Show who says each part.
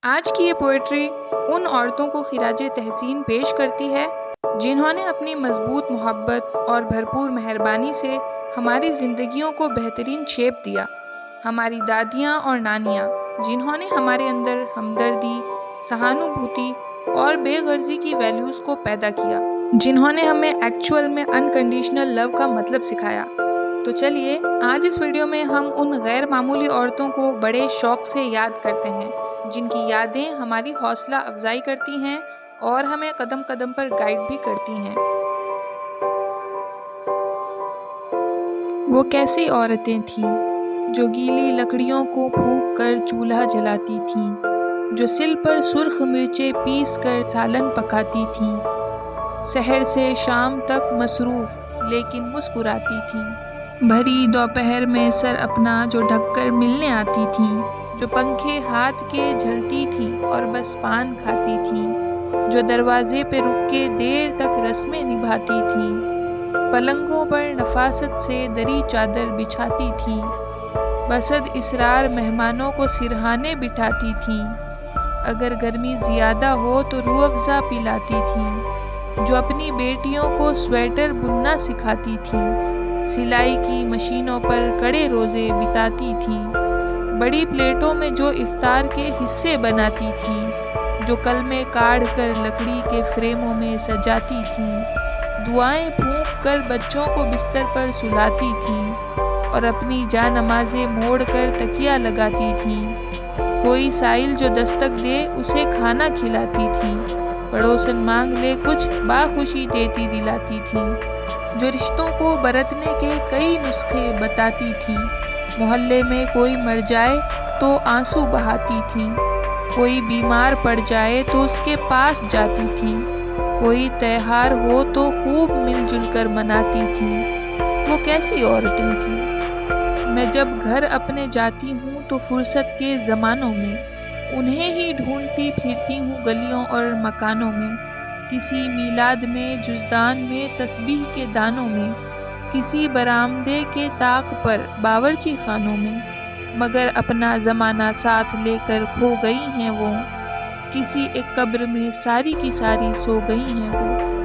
Speaker 1: آج کی یہ پوئٹری ان عورتوں کو خراج تحسین پیش کرتی ہے جنہوں نے اپنی مضبوط محبت اور بھرپور مہربانی سے ہماری زندگیوں کو بہترین شیپ دیا۔ ہماری دادیاں اور نانیاں جنہوں نے ہمارے اندر ہمدردی، سہانوبھوتی اور بے غرضی کی ویلیوز کو پیدا کیا، جنہوں نے ہمیں ایکچوئل میں انکنڈیشنل لو کا مطلب سکھایا۔ تو چلیے آج اس ویڈیو میں ہم ان غیر معمولی عورتوں کو بڑے شوق سے یاد کرتے ہیں جن کی یادیں ہماری حوصلہ افزائی کرتی ہیں اور ہمیں قدم قدم پر گائیڈ بھی کرتی ہیں۔ وہ کیسی عورتیں تھیں جو گیلی لکڑیوں کو پھونک کر چولہا جلاتی تھیں، جو سل پر سرخ مرچیں پیس کر سالن پکاتی تھیں، سحر سے شام تک مصروف لیکن مسکراتی تھیں، بھری دوپہر میں سر اپنا جو ڈھک کر ملنے آتی تھیں، جو پنکھے ہاتھ کے جھلتی تھیں اور بس پان کھاتی تھیں، جو دروازے پہ رک کے دیر تک رسمیں نبھاتی تھیں، پلنگوں پر نفاست سے دری چادر بچھاتی تھیں، بصد اصرار مہمانوں کو سرہانے بٹھاتی تھیں، اگر گرمی زیادہ ہو تو روح افزا پلاتی تھیں، جو اپنی بیٹیوں کو سویٹر بننا سکھاتی تھیں، سلائی کی مشینوں پر کڑے روزے بتاتی تھیں، بڑی پلیٹوں میں جو افطار کے حصے بناتی تھیں، جو کلمے کاڑھ کر لکڑی کے فریموں میں سجاتی تھیں، دعائیں پھونک کر بچوں کو بستر پر سلاتی تھیں اور اپنی جاں نمازیں موڑ کر تکیہ لگاتی تھیں، کوئی سائل جو دستک دے اسے کھانا کھلاتی تھیں، پڑوسن مانگ لے کچھ باخوشی دیتی دلاتی تھیں، جو رشتوں کو برتنے کے کئی نسخے بتاتی تھیں، محلے میں کوئی مر جائے تو آنسو بہاتی تھیں، کوئی بیمار پڑ جائے تو اس کے پاس جاتی تھیں، کوئی تہوار ہو تو خوب مل جل کر مناتی تھیں۔ وہ کیسی عورتیں تھیں۔ میں جب گھر اپنے جاتی ہوں تو فرصت کے زمانوں میں انہیں ہی ڈھونڈتی پھرتی ہوں گلیوں اور مکانوں میں، کسی میلاد میں، جزدان میں، تسبیح کے دانوں میں، کسی برآمدے کے طاق پر، باورچی خانوں میں، مگر اپنا زمانہ ساتھ لے کر کھو گئی ہیں وہ، کسی ایک قبر میں ساری کی ساری سو گئی ہیں وہ۔